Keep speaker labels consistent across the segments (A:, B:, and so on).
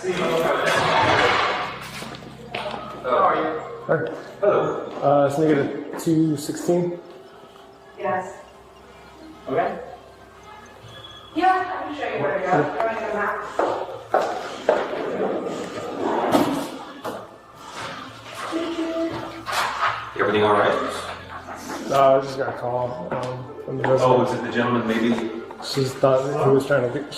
A: How are you?
B: Hi.
A: Hello.
B: So you get a 216?
C: Yes.
A: Okay.
C: Yeah, I can show you where to go. Go on your map.
A: Everything all right?
B: I just got a call from the resident.
A: Oh, is it the gentleman maybe?
B: She thought he was trying to get,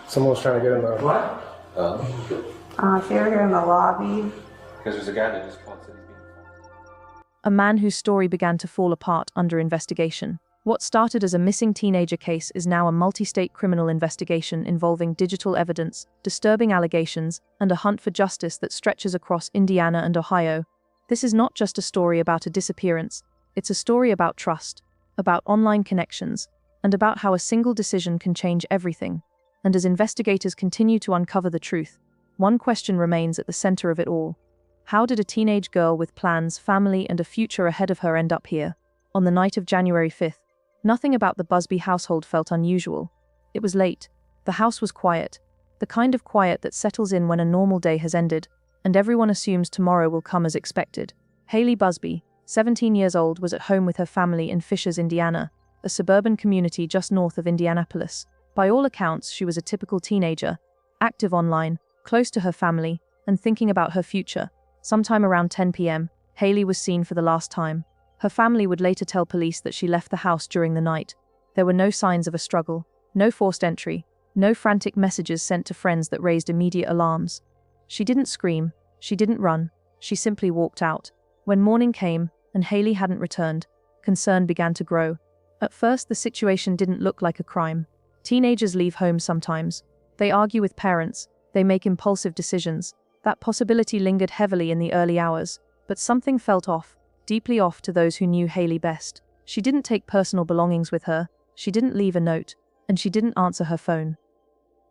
B: someone was trying to get in the...
A: What?
C: If you're here in the lobby.
A: Because there's a guy that just called said he's being phoned.
D: A man whose story began to fall apart under investigation. What started as a missing teenager case is now a multi-state criminal investigation involving digital evidence, disturbing allegations, and a hunt for justice that stretches across Indiana and Ohio. This is not just a story about a disappearance, it's a story about trust, about online connections, and about how a single decision can change everything. And as investigators continue to uncover the truth, one question remains at the center of it all. How did a teenage girl with plans, family, and a future ahead of her end up here? On the night of January 5th, nothing about the Busby household felt unusual. It was late. The house was quiet, the kind of quiet that settles in when a normal day has ended, and everyone assumes tomorrow will come as expected. Haley Busby, 17 years old, was at home with her family in Fishers, Indiana, a suburban community just north of Indianapolis. By all accounts, she was a typical teenager, active online, close to her family, and thinking about her future. Sometime around 10 p.m., Haley was seen for the last time. Her family would later tell police that she left the house during the night. There were no signs of a struggle, no forced entry, no frantic messages sent to friends that raised immediate alarms. She didn't scream, she didn't run, she simply walked out. When morning came, and Haley hadn't returned, concern began to grow. At first, the situation didn't look like a crime. Teenagers leave home sometimes. They argue with parents, they make impulsive decisions. That possibility lingered heavily in the early hours, but something felt off, deeply off to those who knew Haley best. She didn't take personal belongings with her, she didn't leave a note, and she didn't answer her phone.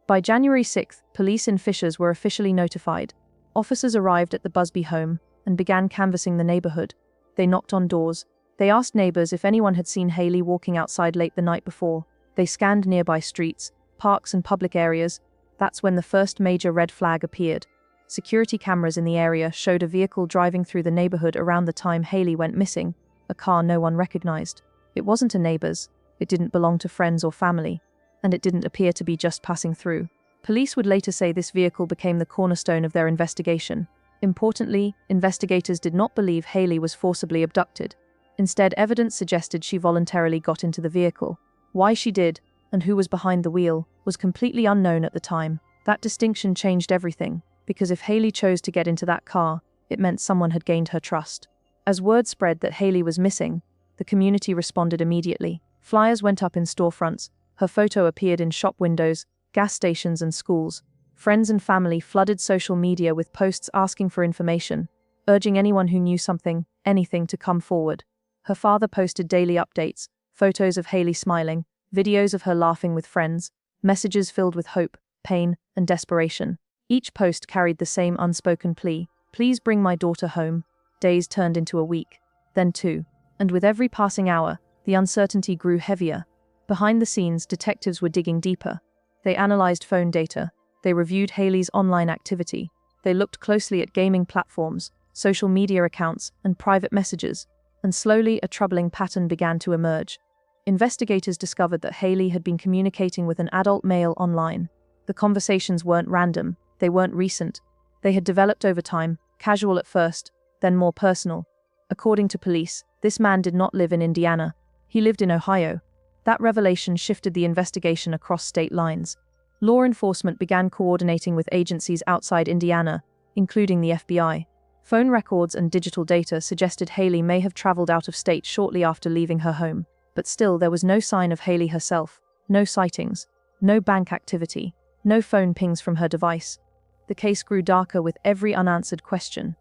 D: By January 6th, police in Fishers were officially notified. Officers arrived at the Busby home and began canvassing the neighborhood. They knocked on doors. They asked neighbors if anyone had seen Haley walking outside late the night before. They scanned nearby streets, parks, and public areas. That's when the first major red flag appeared. Security cameras in the area showed a vehicle driving through the neighborhood around the time Haley went missing, a car no one recognized. It wasn't a neighbor's, it didn't belong to friends or family, and it didn't appear to be just passing through. Police would later say this vehicle became the cornerstone of their investigation. Importantly, investigators did not believe Haley was forcibly abducted. Instead, evidence suggested she voluntarily got into the vehicle. Why she did, and who was behind the wheel, was completely unknown at the time. That distinction changed everything, because if Haley chose to get into that car, it meant someone had gained her trust. As word spread that Haley was missing, the community responded immediately. Flyers went up in storefronts, her photo appeared in shop windows, gas stations, and schools. Friends and family flooded social media with posts asking for information, urging anyone who knew something, anything, to come forward. Her father posted daily updates, photos of Haley smiling, videos of her laughing with friends, messages filled with hope, pain, and desperation. Each post carried the same unspoken plea: please bring my daughter home. Days turned into a week, then 2. And with every passing hour, the uncertainty grew heavier. Behind the scenes, detectives were digging deeper. They analyzed phone data. They reviewed Haley's online activity. They looked closely at gaming platforms, social media accounts, and private messages. And slowly, a troubling pattern began to emerge. Investigators discovered that Haley had been communicating with an adult male online. The conversations weren't random. They weren't recent. They had developed over time, casual at first, then more personal. According to police, this man did not live in Indiana. He lived in Ohio. That revelation shifted the investigation across state lines. Law enforcement began coordinating with agencies outside Indiana, including the FBI. Phone records and digital data suggested Haley may have traveled out of state shortly after leaving her home. But still, there was no sign of Haley herself, no sightings, no bank activity, no phone pings from her device. The case grew darker with every unanswered question.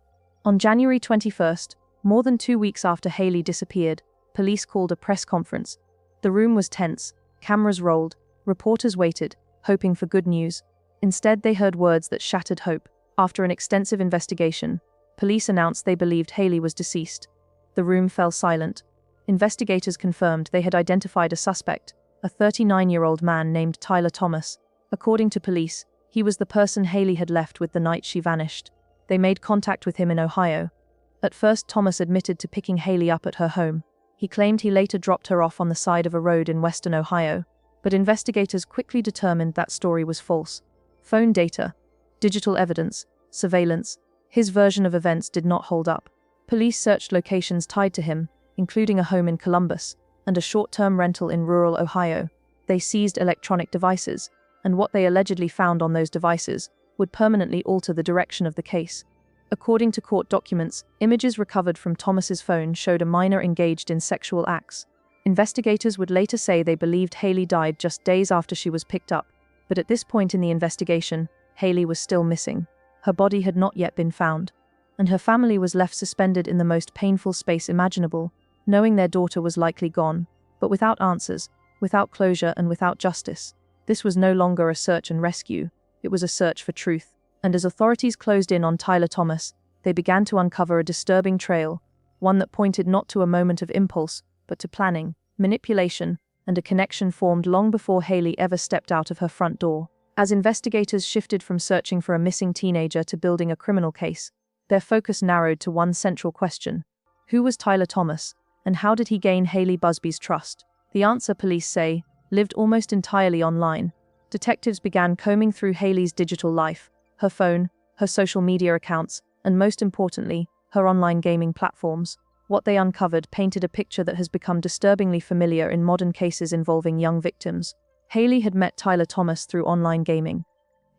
D: On January 21st, more than 2 weeks after Haley disappeared, police called a press conference. The room was tense, cameras rolled, reporters waited, hoping for good news. Instead, they heard words that shattered hope. After an extensive investigation, police announced they believed Haley was deceased. The room fell silent. Investigators confirmed they had identified a suspect, a 39-year-old man named Tyler Thomas. According to police, He was the person Haley had left with the night she vanished. They made contact with him in Ohio. At first, Thomas admitted to picking Haley up at her home. He claimed he later dropped her off on the side of a road in western Ohio, but investigators quickly determined that story was false. Phone data, digital evidence, surveillance, his version of events did not hold up. Police searched locations tied to him, including a home in Columbus and a short-term rental in rural Ohio. They seized electronic devices, and what they allegedly found on those devices would permanently alter the direction of the case. According to court documents, images recovered from Thomas's phone showed a minor engaged in sexual acts. Investigators would later say they believed Haley died just days after she was picked up, but at this point in the investigation, Haley was still missing. Her body had not yet been found, and her family was left suspended in the most painful space imaginable, knowing their daughter was likely gone, but without answers, without closure, and without justice. This was no longer a search and rescue, it was a search for truth. And as authorities closed in on Tyler Thomas, they began to uncover a disturbing trail, one that pointed not to a moment of impulse, but to planning, manipulation, and a connection formed long before Haley ever stepped out of her front door. As investigators shifted from searching for a missing teenager to building a criminal case, their focus narrowed to one central question. Who was Tyler Thomas, and how did he gain Haley Busby's trust? The answer, police say, lived almost entirely online. Detectives began combing through Haley's digital life, her phone, her social media accounts, and most importantly, her online gaming platforms. What they uncovered painted a picture that has become disturbingly familiar in modern cases involving young victims. Haley had met Tyler Thomas through online gaming.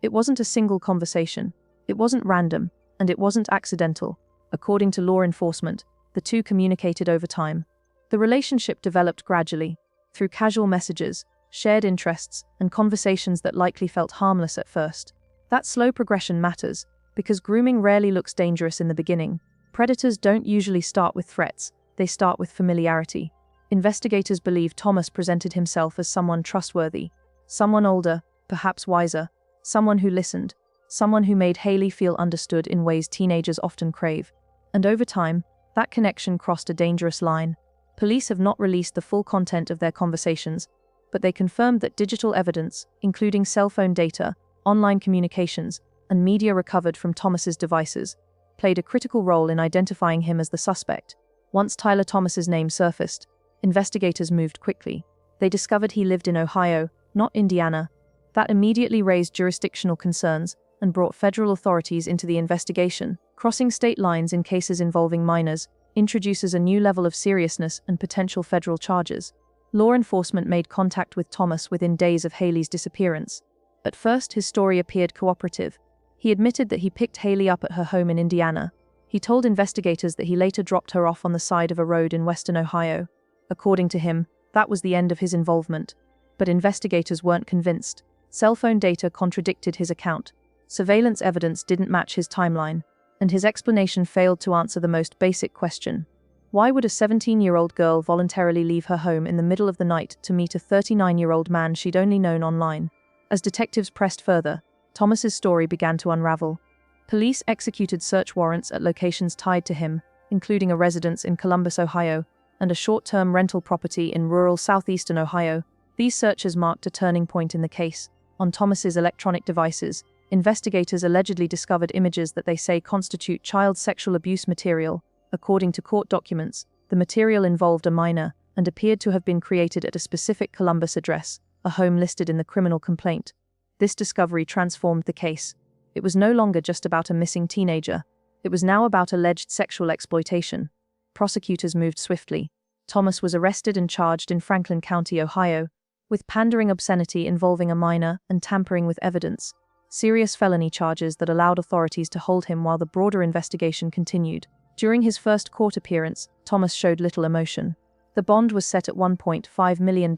D: It wasn't a single conversation, it wasn't random, and it wasn't accidental. According to law enforcement, the two communicated over time. The relationship developed gradually, through casual messages, shared interests, and conversations that likely felt harmless at first. That slow progression matters, because grooming rarely looks dangerous in the beginning. Predators don't usually start with threats, they start with familiarity. Investigators believe Thomas presented himself as someone trustworthy, someone older, perhaps wiser, someone who listened, someone who made Haley feel understood in ways teenagers often crave. And over time, that connection crossed a dangerous line. Police have not released the full content of their conversations, but they confirmed that digital evidence, including cell phone data, online communications, and media recovered from Thomas's devices, played a critical role in identifying him as the suspect. Once Tyler Thomas's name surfaced, investigators moved quickly. They discovered he lived in Ohio, not Indiana. That immediately raised jurisdictional concerns and brought federal authorities into the investigation. Crossing state lines in cases involving minors introduces a new level of seriousness and potential federal charges. Law enforcement made contact with Thomas within days of Haley's disappearance. At first, his story appeared cooperative. He admitted that he picked Haley up at her home in Indiana. He told investigators that he later dropped her off on the side of a road in western Ohio. According to him, that was the end of his involvement. But investigators weren't convinced. Cell phone data contradicted his account. Surveillance evidence didn't match his timeline, and his explanation failed to answer the most basic question. Why would a 17-year-old girl voluntarily leave her home in the middle of the night to meet a 39-year-old man she'd only known online? As detectives pressed further, Thomas's story began to unravel. Police executed search warrants at locations tied to him, including a residence in Columbus, Ohio, and a short-term rental property in rural southeastern Ohio. These searches marked a turning point in the case. On Thomas's electronic devices, investigators allegedly discovered images that they say constitute child sexual abuse material. According to court documents, the material involved a minor and appeared to have been created at a specific Columbus address, a home listed in the criminal complaint. This discovery transformed the case. It was no longer just about a missing teenager. It was now about alleged sexual exploitation. Prosecutors moved swiftly. Thomas was arrested and charged in Franklin County, Ohio, with pandering obscenity involving a minor and tampering with evidence, serious felony charges that allowed authorities to hold him while the broader investigation continued. During his first court appearance, Thomas showed little emotion. The bond was set at $1.5 million.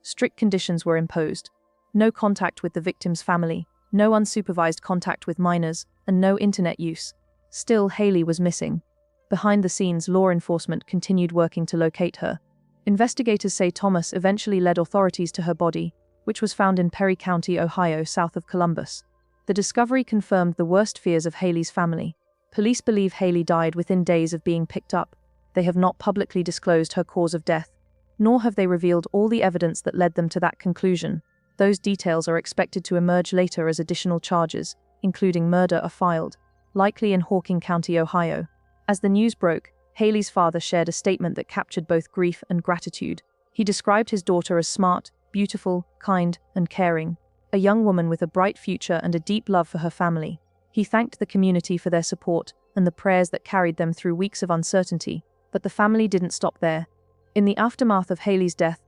D: Strict conditions were imposed. No contact with the victim's family, no unsupervised contact with minors, and no internet use. Still, Haley was missing. Behind the scenes, law enforcement continued working to locate her. Investigators say Thomas eventually led authorities to her body, which was found in Perry County, Ohio, south of Columbus. The discovery confirmed the worst fears of Haley's family. Police believe Haley died within days of being picked up. They have not publicly disclosed her cause of death, nor have they revealed all the evidence that led them to that conclusion. Those details are expected to emerge later as additional charges, including murder, are filed, likely in Hawking County, Ohio. As the news broke, Haley's father shared a statement that captured both grief and gratitude. He described his daughter as smart, beautiful, kind, and caring, a young woman with a bright future and a deep love for her family. He thanked the community for their support and the prayers that carried them through weeks of uncertainty, but the family didn't stop there. In the aftermath of Haley's death,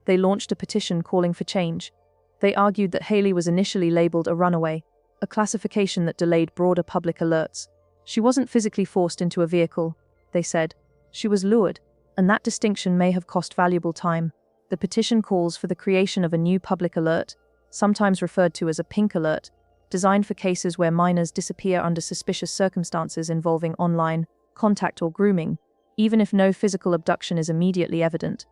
D: they launched a petition calling for change. They argued that Haley was initially labeled a runaway, a classification that delayed broader public alerts. She wasn't physically forced into a vehicle, they said. She was lured, and that distinction may have cost valuable time. The petition calls for the creation of a new public alert, sometimes referred to as a pink alert, designed for cases where minors disappear under suspicious circumstances involving online contact or grooming, even if no physical abduction is immediately evident.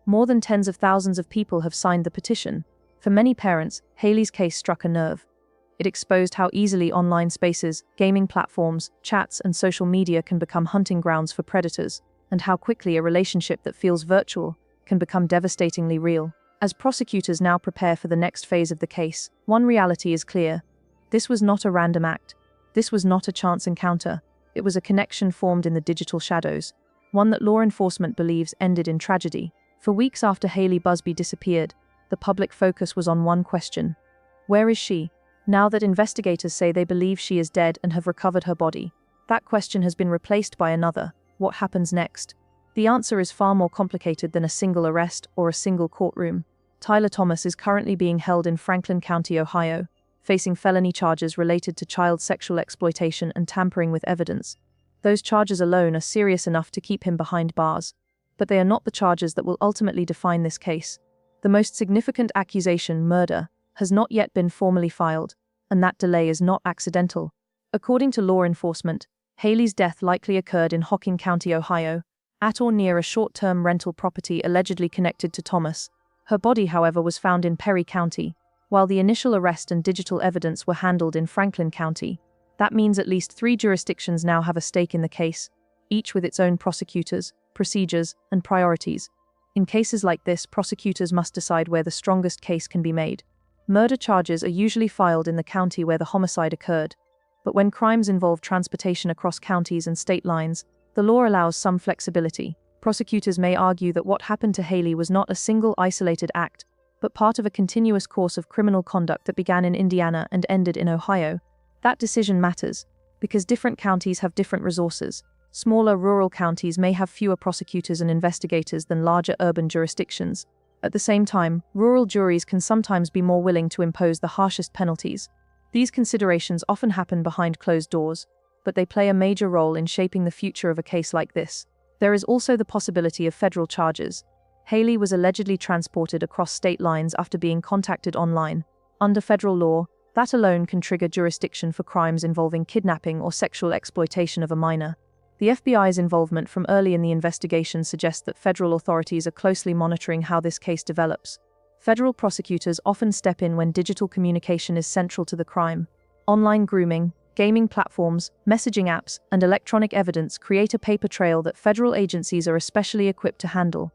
D: More than tens of thousands of people have signed the petition. For many parents, Haley's case struck a nerve. It exposed how easily online spaces, gaming platforms, chats, and social media can become hunting grounds for predators, and how quickly a relationship that feels virtual can become devastatingly real. As prosecutors now prepare for the next phase of the case, one reality is clear. This was not a random act. This was not a chance encounter. It was a connection formed in the digital shadows, one that law enforcement believes ended in tragedy. For weeks after Haley Busby disappeared, the public focus was on one question. Where is she? Now that investigators say they believe she is dead and have recovered her body, that question has been replaced by another. What happens next? The answer is far more complicated than a single arrest or a single courtroom. Tyler Thomas is currently being held in Franklin County, Ohio, facing felony charges related to child sexual exploitation and tampering with evidence. Those charges alone are serious enough to keep him behind bars, but they are not the charges that will ultimately define this case. The most significant accusation, murder, has not yet been formally filed, and that delay is not accidental. According to law enforcement, Haley's death likely occurred in Hawking County, Ohio, at or near a short-term rental property allegedly connected to Thomas. Her body, however, was found in Perry County, while the initial arrest and digital evidence were handled in Franklin County. That means at least 3 jurisdictions now have a stake in the case, each with its own prosecutors, procedures, and priorities. In cases like this, prosecutors must decide where the strongest case can be made. Murder charges are usually filed in the county where the homicide occurred, but when crimes involve transportation across counties and state lines, the law allows some flexibility. Prosecutors may argue that what happened to Haley was not a single isolated act, but part of a continuous course of criminal conduct that began in Indiana and ended in Ohio. That decision matters, because different counties have different resources. Smaller rural counties may have fewer prosecutors and investigators than larger urban jurisdictions. At the same time, rural juries can sometimes be more willing to impose the harshest penalties. These considerations often happen behind closed doors, but they play a major role in shaping the future of a case like this. There is also the possibility of federal charges. Haley was allegedly transported across state lines after being contacted online. Under federal law, that alone can trigger jurisdiction for crimes involving kidnapping or sexual exploitation of a minor. The FBI's involvement from early in the investigation suggests that federal authorities are closely monitoring how this case develops. Federal prosecutors often step in when digital communication is central to the crime. Online grooming, gaming platforms, messaging apps, and electronic evidence create a paper trail that federal agencies are especially equipped to handle.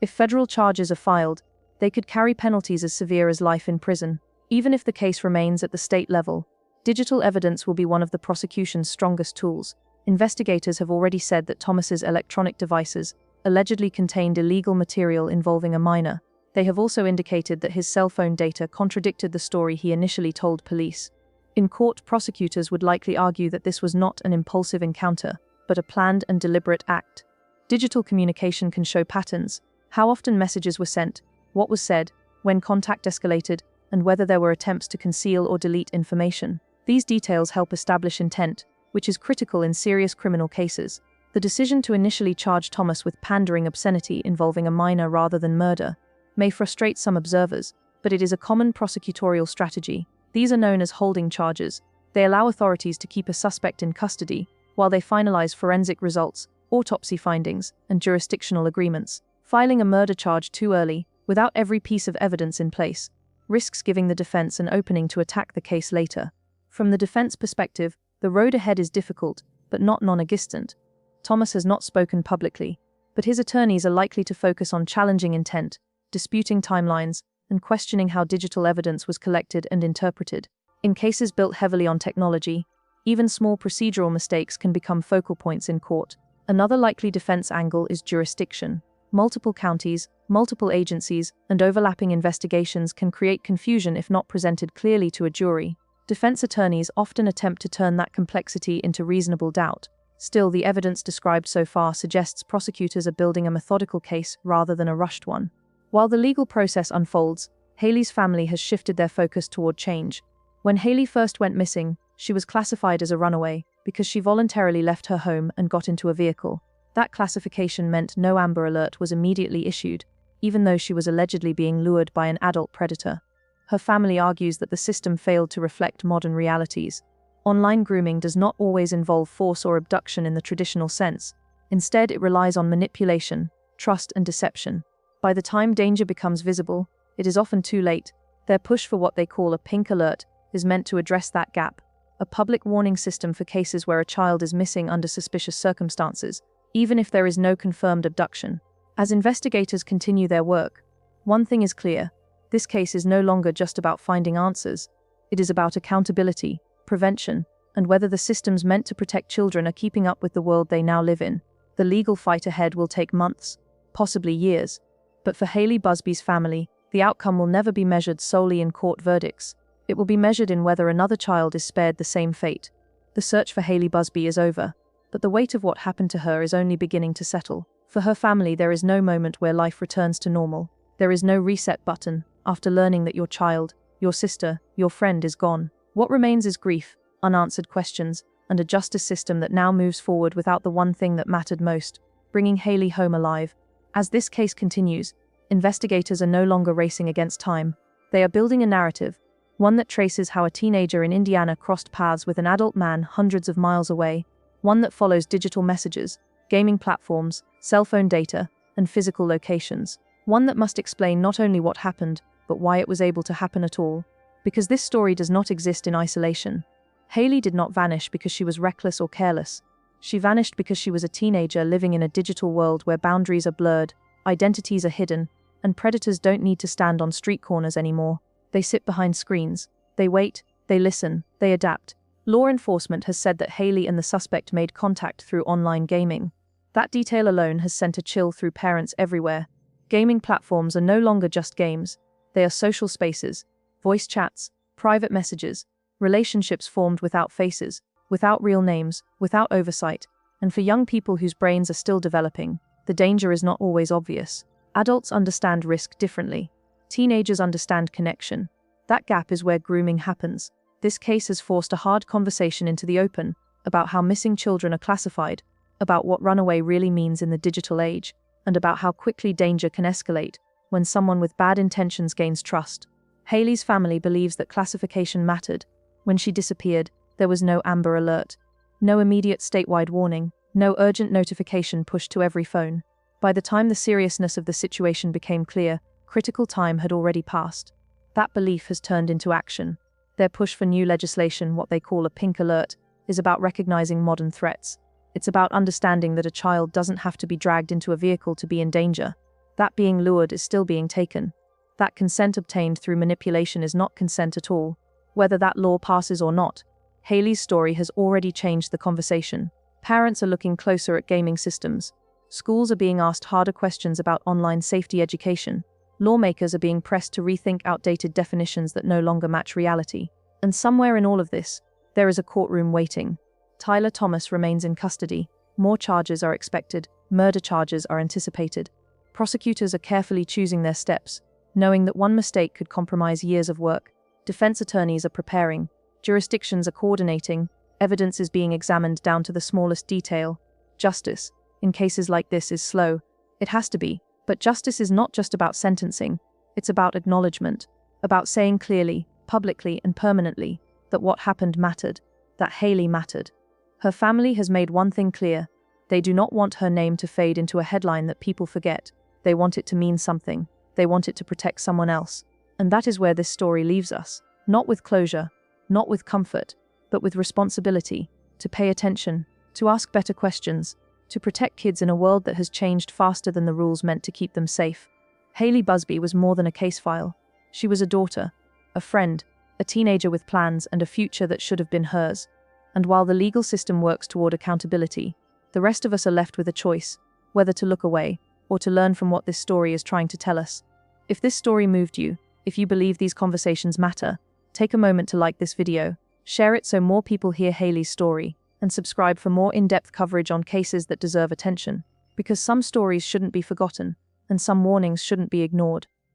D: If federal charges are filed, they could carry penalties as severe as life in prison. Even if the case remains at the state level, digital evidence will be one of the prosecution's strongest tools. Investigators have already said that Thomas's electronic devices allegedly contained illegal material involving a minor. They have also indicated that his cell phone data contradicted the story he initially told police. In court, prosecutors would likely argue that this was not an impulsive encounter, but a planned and deliberate act. Digital communication can show patterns: how often messages were sent, what was said, when contact escalated, and whether there were attempts to conceal or delete information. These details help establish intent, which is critical in serious criminal cases. The decision to initially charge Thomas with pandering obscenity involving a minor rather than murder may frustrate some observers, but it is a common prosecutorial strategy. These are known as holding charges. They allow authorities to keep a suspect in custody while they finalize forensic results, autopsy findings, and jurisdictional agreements. Filing a murder charge too early, without every piece of evidence in place, risks giving the defense an opening to attack the case later. From the defense perspective, the road ahead is difficult, but not non-existent. Thomas has not spoken publicly, but his attorneys are likely to focus on challenging intent, disputing timelines, and questioning how digital evidence was collected and interpreted. In cases built heavily on technology, even small procedural mistakes can become focal points in court. Another likely defense angle is jurisdiction. Multiple counties, multiple agencies, and overlapping investigations can create confusion if not presented clearly to a jury. Defense attorneys often attempt to turn that complexity into reasonable doubt. Still, the evidence described so far suggests prosecutors are building a methodical case rather than a rushed one. While the legal process unfolds, Haley's family has shifted their focus toward change. When Haley first went missing, she was classified as a runaway because she voluntarily left her home and got into a vehicle. That classification meant no Amber Alert was immediately issued, even though she was allegedly being lured by an adult predator. Her family argues that the system failed to reflect modern realities. Online grooming does not always involve force or abduction in the traditional sense. Instead, it relies on manipulation, trust, and deception. By the time danger becomes visible, it is often too late. Their push for what they call a pink alert is meant to address that gap, a public warning system for cases where a child is missing under suspicious circumstances, even if there is no confirmed abduction. As investigators continue their work, one thing is clear: this case is no longer just about finding answers. It is about accountability, prevention, and whether the systems meant to protect children are keeping up with the world they now live in. The legal fight ahead will take months, possibly years. But for Haley Busby's family, the outcome will never be measured solely in court verdicts. It will be measured in whether another child is spared the same fate. The search for Haley Busby is over, but the weight of what happened to her is only beginning to settle. For her family, there is no moment where life returns to normal. There is no reset button after learning that your child, your sister, your friend is gone. What remains is grief, unanswered questions, and a justice system that now moves forward without the one thing that mattered most: bringing Haley home alive. As this case continues, investigators are no longer racing against time. They are building a narrative, one that traces how a teenager in Indiana crossed paths with an adult man hundreds of miles away, one that follows digital messages, gaming platforms, cell phone data, and physical locations, one that must explain not only what happened, but why it was able to happen at all. Because this story does not exist in isolation. Haley did not vanish because she was reckless or careless. She vanished because she was a teenager living in a digital world where boundaries are blurred, identities are hidden, and predators don't need to stand on street corners anymore. They sit behind screens. They wait, they listen, they adapt. Law enforcement has said that Haley and the suspect made contact through online gaming. That detail alone has sent a chill through parents everywhere. Gaming platforms are no longer just games. They are social spaces, voice chats, private messages, relationships formed without faces, without real names, without oversight. And for young people whose brains are still developing, the danger is not always obvious. Adults understand risk differently. Teenagers understand connection. That gap is where grooming happens. This case has forced a hard conversation into the open about how missing children are classified, about what runaway really means in the digital age, and about how quickly danger can escalate when someone with bad intentions gains trust. Haley's family believes that classification mattered. When she disappeared, there was no Amber Alert, no immediate statewide warning, no urgent notification pushed to every phone. By the time the seriousness of the situation became clear, critical time had already passed. That belief has turned into action. Their push for new legislation, what they call a pink alert, is about recognizing modern threats. It's about understanding that a child doesn't have to be dragged into a vehicle to be in danger. That being lured is still being taken. That consent obtained through manipulation is not consent at all. Whether that law passes or not, Haley's story has already changed the conversation. Parents are looking closer at gaming systems. Schools are being asked harder questions about online safety education. Lawmakers are being pressed to rethink outdated definitions that no longer match reality. And somewhere in all of this, there is a courtroom waiting. Tyler Thomas remains in custody. More charges are expected. Murder charges are anticipated. Prosecutors are carefully choosing their steps, knowing that one mistake could compromise years of work. Defense attorneys are preparing. Jurisdictions are coordinating. Evidence is being examined down to the smallest detail. Justice, in cases like this, is slow. It has to be. But justice is not just about sentencing. It's about acknowledgement, about saying clearly, publicly, and permanently that what happened mattered, that Haley mattered. Her family has made one thing clear. They do not want her name to fade into a headline that people forget. They want it to mean something. They want it to protect someone else. And that is where this story leaves us. Not with closure, not with comfort, but with responsibility, to pay attention, to ask better questions, to protect kids in a world that has changed faster than the rules meant to keep them safe. Haley Busby was more than a case file. She was a daughter, a friend, a teenager with plans and a future that should have been hers. And while the legal system works toward accountability, the rest of us are left with a choice, whether to look away or to learn from what this story is trying to tell us. If this story moved you, if you believe these conversations matter, take a moment to like this video, share it so more people hear Haley's story, and subscribe for more in-depth coverage on cases that deserve attention. Because some stories shouldn't be forgotten, and some warnings shouldn't be ignored.